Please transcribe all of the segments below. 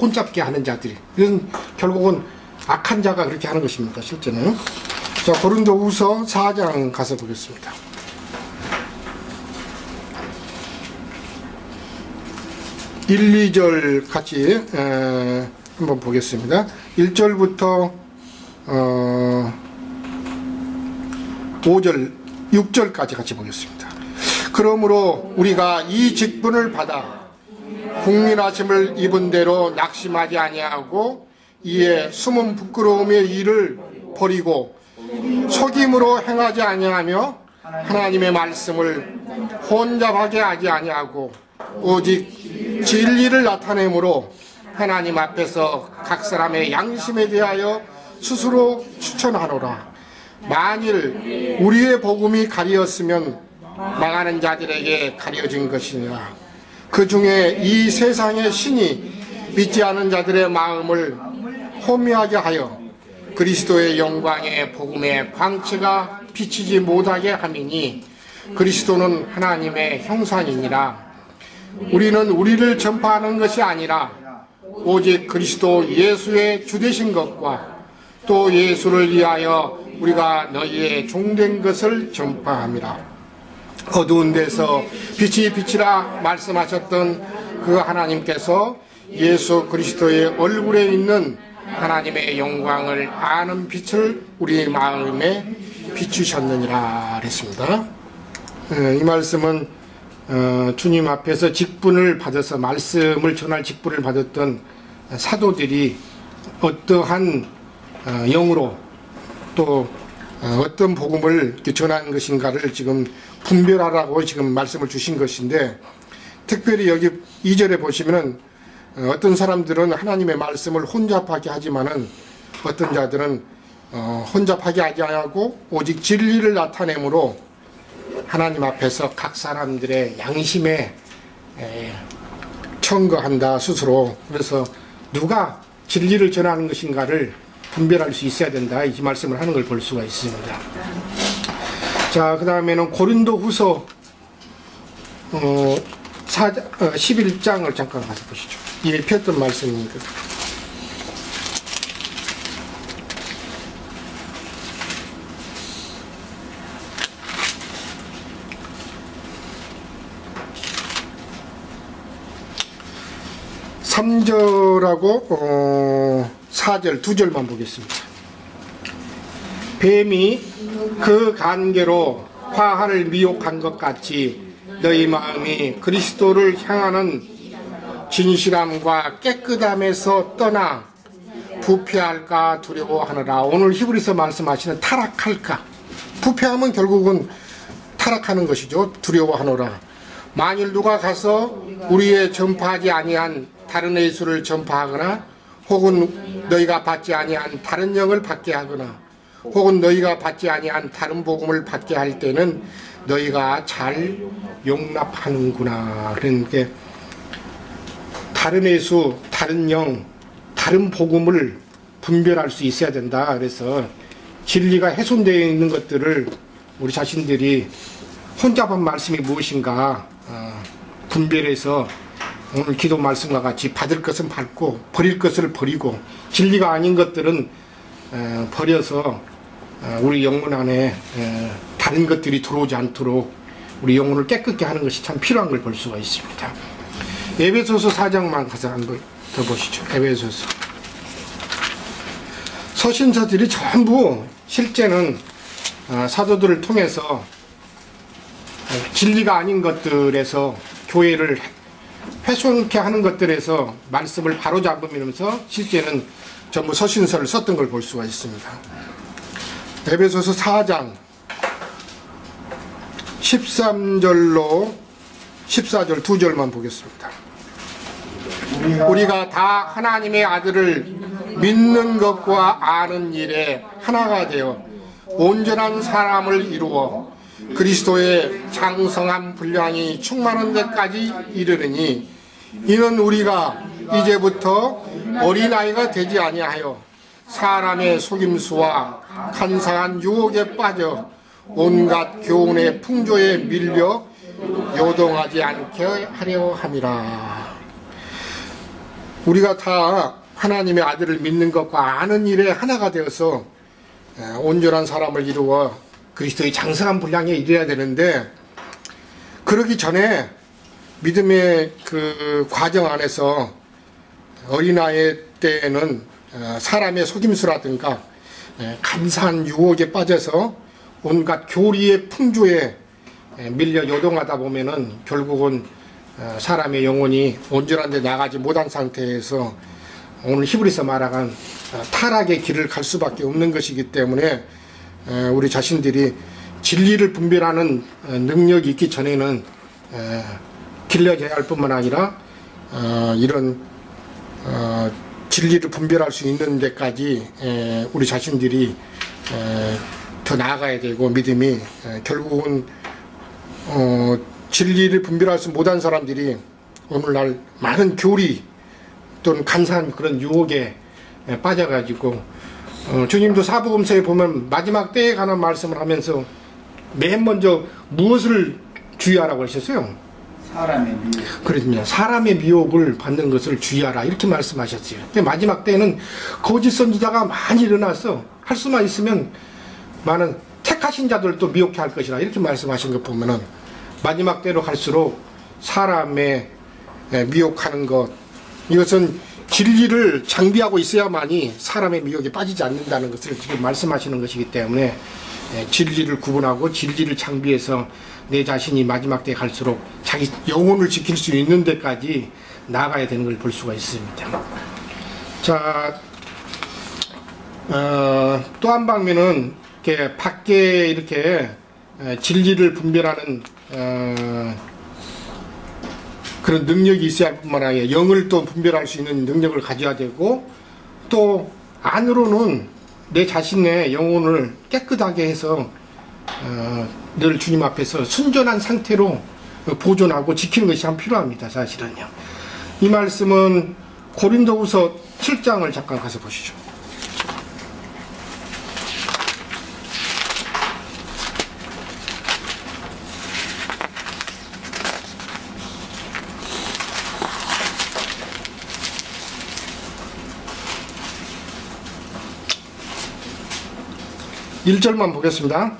혼잡게 하는 자들이. 이건 결국은 악한 자가 그렇게 하는 것입니다. 실제는. 자, 고린도후서 4장 가서 보겠습니다. 1, 2절 같이 한번 보겠습니다. 1절부터 5절, 6절까지 같이 보겠습니다. 그러므로 우리가 이 직분을 받아 국민하심을 입은 대로 낙심하지 아니하고 이에 숨은 부끄러움의 일을 버리고 속임으로 행하지 아니하며 하나님의 말씀을 혼잡하게 하지 아니하고 오직 진리를 나타내므로 하나님 앞에서 각 사람의 양심에 대하여 스스로 추천하노라. 만일 우리의 복음이 가리었으면 망하는 자들에게 가려진 것이니라. 그 중에 이 세상의 신이 믿지 않은 자들의 마음을 혼미하게 하여 그리스도의 영광의 복음의 광채가 비치지 못하게 함이니 그리스도는 하나님의 형상이니라. 우리는 우리를 전파하는 것이 아니라 오직 그리스도 예수의 주되신 것과 또 예수를 위하여 우리가 너희의 종된 것을 전파함이라. 어두운 데서 빛이 비치라 말씀하셨던 그 하나님께서 예수 그리스도의 얼굴에 있는 하나님의 영광을 아는 빛을 우리 마음에 비추셨느니라 그랬습니다. 이 말씀은 주님 앞에서 직분을 받아서 말씀을 전할 직분을 받았던 사도들이 어떠한 영으로 또 어떤 복음을 전하는 것인가를 지금 분별하라고 지금 말씀을 주신 것인데, 특별히 여기 2절에 보시면은 어떤 사람들은 하나님의 말씀을 혼잡하게 하지만은 어떤 자들은 혼잡하게 하지 않고 오직 진리를 나타내므로 하나님 앞에서 각 사람들의 양심에 청거한다 스스로. 그래서 누가 진리를 전하는 것인가를 분별할 수 있어야 된다, 이 말씀을 하는 걸 볼 수가 있습니다. 자, 그 다음에는 고린도후서 11장을 잠깐 가서 보시죠. 이 폈던 말씀입니다. (3절하고) 4절 두 절만 보겠습니다. 뱀이 그 관계로 화하를 미혹한 것 같이 너희 마음이 그리스도를 향하는 진실함과 깨끗함에서 떠나 부패할까 두려워하느라. 오늘 히브리서 말씀하시는 타락할까, 부패하면 결국은 타락하는 것이죠. 두려워하노라. 만일 누가 가서 우리의 전파하지 아니한 다른 예수를 전파하거나 혹은 너희가 받지 아니한 다른 영을 받게 하거나 혹은 너희가 받지 아니한 다른 복음을 받게 할 때는 너희가 잘 용납하는구나. 그러니까 다른 예수, 다른 영, 다른 복음을 분별할 수 있어야 된다. 그래서 진리가 훼손되어 있는 것들을 우리 자신들이 혼잡한 말씀이 무엇인가 분별해서 오늘 기도 말씀과 같이 받을 것은 받고 버릴 것을 버리고 진리가 아닌 것들은 버려서 우리 영혼 안에 다른 것들이 들어오지 않도록 우리 영혼을 깨끗게 하는 것이 참 필요한 걸 볼 수가 있습니다. 에베소서 4장만 가서 한번 더 보시죠. 에베소서. 서신서들이 전부 실제는 사도들을 통해서 진리가 아닌 것들에서 교회를 훼손케 하는 것들에서 말씀을 바로잡으면서 실제는 전부 서신서를 썼던 걸 볼 수가 있습니다. 에베소서 4장 13절로 14절 두 절만 보겠습니다. 우리가 다 하나님의 아들을 믿는 것과 아는 일에 하나가 되어 온전한 사람을 이루어 그리스도의 장성한 분량이 충만한 데까지 이르르니 이는 우리가 이제부터 어린아이가 되지 아니하여 사람의 속임수와 간사한 유혹에 빠져 온갖 교훈의 풍조에 밀려 요동하지 않게 하려 함이라. 우리가 다 하나님의 아들을 믿는 것과 아는 일에 하나가 되어서 온전한 사람을 이루어 그리스도의 장성한 분량에 이르러야 되는데, 그러기 전에 믿음의 그 과정 안에서 어린아이 때에는 사람의 속임수라든가 간사한 유혹에 빠져서 온갖 교리의 풍조에 밀려 요동하다 보면은 결국은 사람의 영혼이 온전한 데 나가지 못한 상태에서 오늘 히브리서 말하는 타락의 길을 갈 수밖에 없는 것이기 때문에 우리 자신들이 진리를 분별하는 능력이 있기 전에는 길러져야 할 뿐만 아니라 이런 진리를 분별할 수 있는 데까지 우리 자신들이 더 나아가야 되고, 믿음이 결국은 진리를 분별할 수 못한 사람들이 오늘날 많은 교리 또는 간사한 그런 유혹에 빠져가지고, 주님도 사복음서에 보면 마지막 때에 관한 말씀을 하면서 맨 먼저 무엇을 주의하라고 하셨어요? 사람의 미혹. 그렇습니다. 사람의 미혹을 받는 것을 주의하라, 이렇게 말씀하셨어요. 근데 마지막 때에는 거짓 선지자가 많이 일어나서 할 수만 있으면 많은 택하신 자들도 미혹해 할 것이라, 이렇게 말씀하신 거 보면은 마지막 때로 갈수록 사람의 미혹하는 것, 이것은 진리를 장비하고 있어야만이 사람의 미혹에 빠지지 않는다는 것을 지금 말씀하시는 것이기 때문에 진리를 구분하고 진리를 장비해서 내 자신이 마지막 때에 갈수록 자기 영혼을 지킬 수 있는 데까지 나아가야 되는 걸 볼 수가 있습니다. 자, 또 한 방면은 이렇게 밖에 이렇게 진리를 분별하는 그런 능력이 있어야 할 뿐만 아니라 영을 또 분별할 수 있는 능력을 가져야 되고, 또 안으로는 내 자신의 영혼을 깨끗하게 해서 늘 주님 앞에서 순전한 상태로 보존하고 지키는 것이 참 필요합니다. 사실은요. 이 말씀은 고린도후서 7장을 잠깐 가서 보시죠. 일 절만 보겠습니다.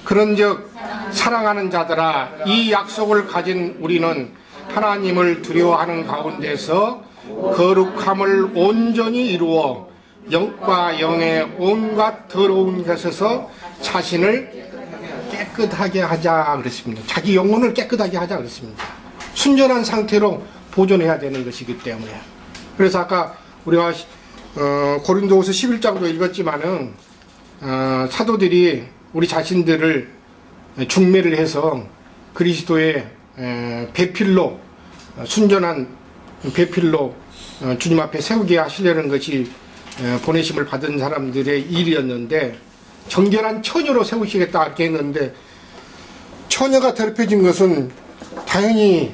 그런즉 사랑하는 자들아, 이 약속을 가진 우리는 하나님을 두려워하는 가운데서 거룩함을 온전히 이루어 영과 영의 온갖 더러운 것에서 자신을 깨끗하게 하자 그랬습니다. 자기 영혼을 깨끗하게 하자 그랬습니다. 순전한 상태로 보존해야 되는 것이기 때문에. 그래서 아까 우리가 고린도후서 11장도 읽었지만은 사도들이 우리 자신들을 중매를 해서 그리스도의 배필로, 순전한 배필로 주님 앞에 세우게 하시려는 것이 보내심을 받은 사람들의 일이었는데, 정결한 처녀로 세우시겠다 이렇게 했는데, 처녀가 더럽혀진 것은 당연히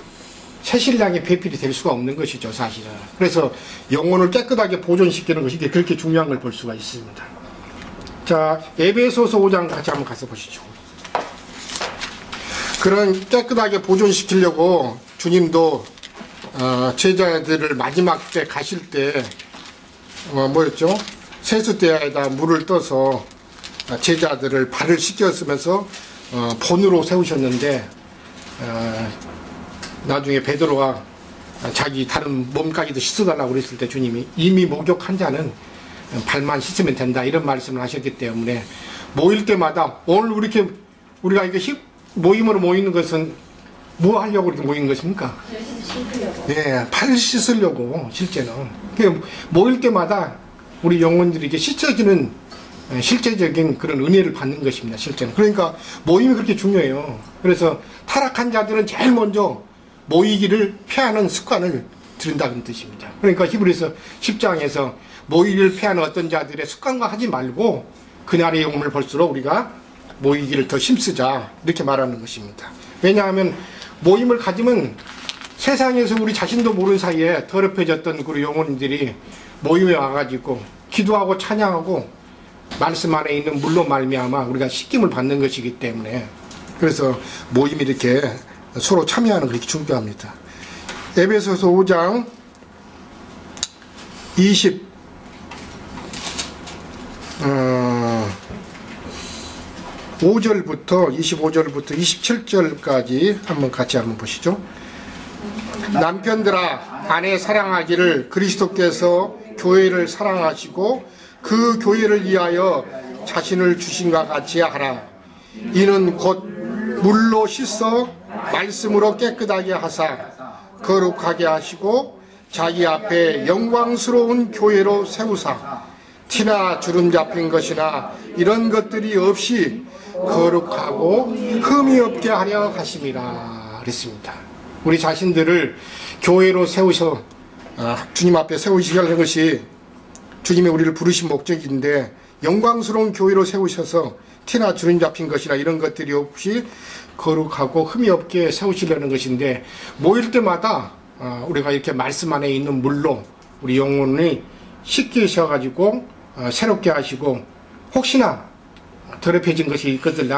새신랑의 배필이 될 수가 없는 것이죠, 사실은. 그래서 영혼을 깨끗하게 보존시키는 것이 그렇게 중요한 걸 볼 수가 있습니다. 자, 에베소서 5장 같이 한번 가서 보시죠. 그런 깨끗하게 보존시키려고 주님도 제자들을 마지막 때 가실 때 뭐였죠? 세수대야에다 물을 떠서 제자들을 발을 씻겼으면서 본으로 세우셨는데, 나중에 베드로가 자기 다른 몸까지도 씻어달라고 그랬을 때 주님이 이미 목욕한 자는 발만 씻으면 된다, 이런 말씀을 하셨기 때문에 모일 때마다, 오늘 이렇게 우리가 이게 모임으로 모이는 것은 뭐 하려고 이렇게 모인 것입니까? 예, 팔 씻으려고. 실제는 모일 때마다 우리 영혼들이 이렇게 씻어지는 실제적인 그런 은혜를 받는 것입니다. 실제는. 그러니까 모임이 그렇게 중요해요. 그래서 타락한 자들은 제일 먼저 모이기를 피하는 습관을 들인다는 뜻입니다. 그러니까 히브리서 10장에서 모이기를 피하는 어떤 자들의 습관과 하지 말고 그날의 영혼을 볼수록 우리가 모이기를 더 힘쓰자, 이렇게 말하는 것입니다. 왜냐하면 모임을 가지면 세상에서 우리 자신도 모르는 사이에 더럽혀졌던 그 영혼들이 모임에 와가지고 기도하고 찬양하고 말씀 안에 있는 물로 말미암아 우리가 씻김을 받는 것이기 때문에, 그래서 모임이 이렇게 서로 참여하는 게 그렇게 중요합니다. 에베소서 5장 25절부터 27절까지 같이 한번 보시죠. 남편들아, 아내 사랑하기를 그리스도께서 교회를 사랑하시고 그 교회를 위하여 자신을 주신과 같이 하라. 이는 곧 물로 씻어 말씀으로 깨끗하게 하사 거룩하게 하시고 자기 앞에 영광스러운 교회로 세우사 티나 주름 잡힌 것이나 이런 것들이 없이 거룩하고 흠이 없게 하려 하심이라 그랬습니다. 우리 자신들을 교회로 세우셔 주님 앞에 세우시려는 것이 주님이 우리를 부르신 목적인데, 영광스러운 교회로 세우셔서 티나 주름 잡힌 것이나 이런 것들이 없이 거룩하고 흠이 없게 세우시려는 것인데, 모일 때마다 우리가 이렇게 말씀 안에 있는 물로 우리 영혼이 씻기셔가지고 새롭게 하시고, 혹시나 더럽혀진 것이 있거든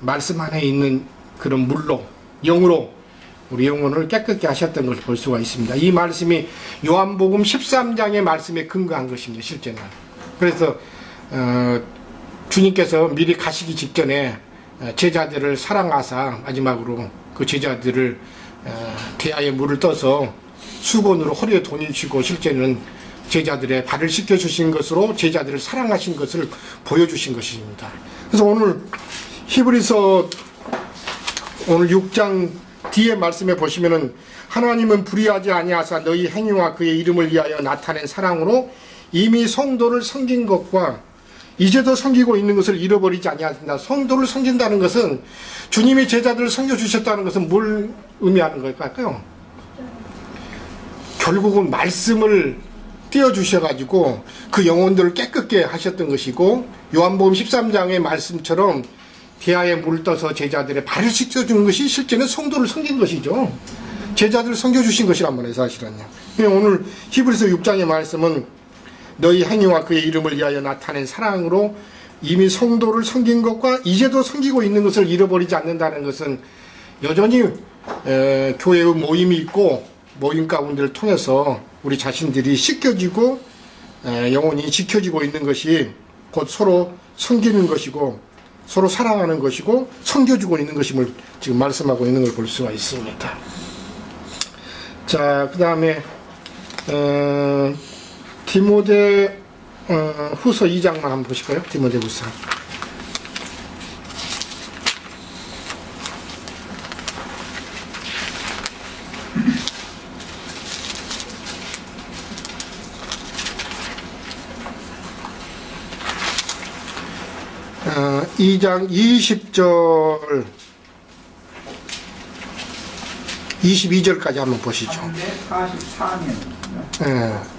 말씀 안에 있는 그런 물로, 영으로 우리 영혼을 깨끗게 하셨던 것을 볼 수가 있습니다. 이 말씀이 요한복음 13장의 말씀에 근거한 것입니다. 실제는. 그래서 주님께서 미리 가시기 직전에 제자들을 사랑하사 마지막으로 그 제자들을 대야에 물을 떠서 수건으로 허리에 돈이시고, 실제는 제자들의 발을 씻겨주신 것으로 제자들을 사랑하신 것을 보여주신 것입니다. 그래서 오늘 히브리서 오늘 6장 뒤에 말씀에 보시면은, 하나님은 불의하지 아니하사 너희 행위와 그의 이름을 위하여 나타낸 사랑으로 이미 성도를 섬긴 것과 이제도 섬기고 있는 것을 잃어버리지 아니하신다. 성도를 섬긴다는 것은, 주님이 제자들을 섬겨주셨다는 것은 뭘 의미하는 걸까요? 결국은 말씀을 띄워주셔가지고 그 영혼들을 깨끗게 하셨던 것이고, 요한복음 13장의 말씀처럼 대야에 물 떠서 제자들의 발을 씻겨주는 것이 실제는 성도를 섬긴 것이죠. 제자들을 섬겨주신 것이란 말이에요, 사실은요. 오늘 히브리서 6장의 말씀은 너희 행위와 그의 이름을 위하여 나타낸 사랑으로 이미 성도를 섬긴 것과 이제도 섬기고 있는 것을 잃어버리지 않는다는 것은, 여전히 교회의 모임이 있고 모임 가운데를 통해서 우리 자신들이 씻겨지고 영혼이 지켜지고 있는 것이 곧 서로 섬기는 것이고 서로 사랑하는 것이고 섬겨주고 있는 것임을 지금 말씀하고 있는 걸 볼 수가 있습니다. 자, 그 다음에 디모데 후서 2장만 한번 보실까요? 디모데 후서 2장 20절 22절까지 한번 보시죠.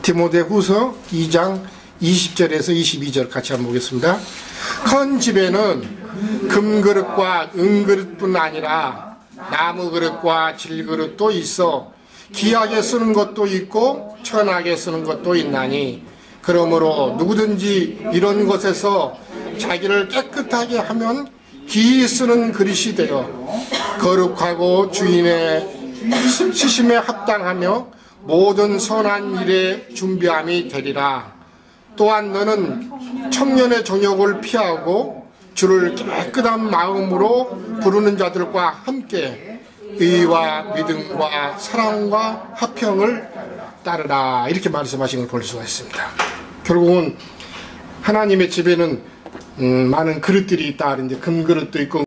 디모데 후서 2장 20절에서 22절 같이 한번 보겠습니다. 큰 집에는 금그릇과 은그릇뿐 아니라 나무그릇과 질그릇도 있어 귀하게 쓰는 것도 있고 천하게 쓰는 것도 있나니, 그러므로 누구든지 이런 것에서 자기를 깨끗하게 하면 귀히 쓰는 그릇이 되어 거룩하고 주인의 시심에 합당하며 모든 선한 일에 준비함이 되리라. 또한 너는 청년의 정욕을 피하고 주를 깨끗한 마음으로 부르는 자들과 함께 의와 믿음과 사랑과 화평을 따르라. 이렇게 말씀하신 걸 볼 수가 있습니다. 결국은 하나님의 집에는 많은 그릇들이 있다. 그런데 금그릇도 있고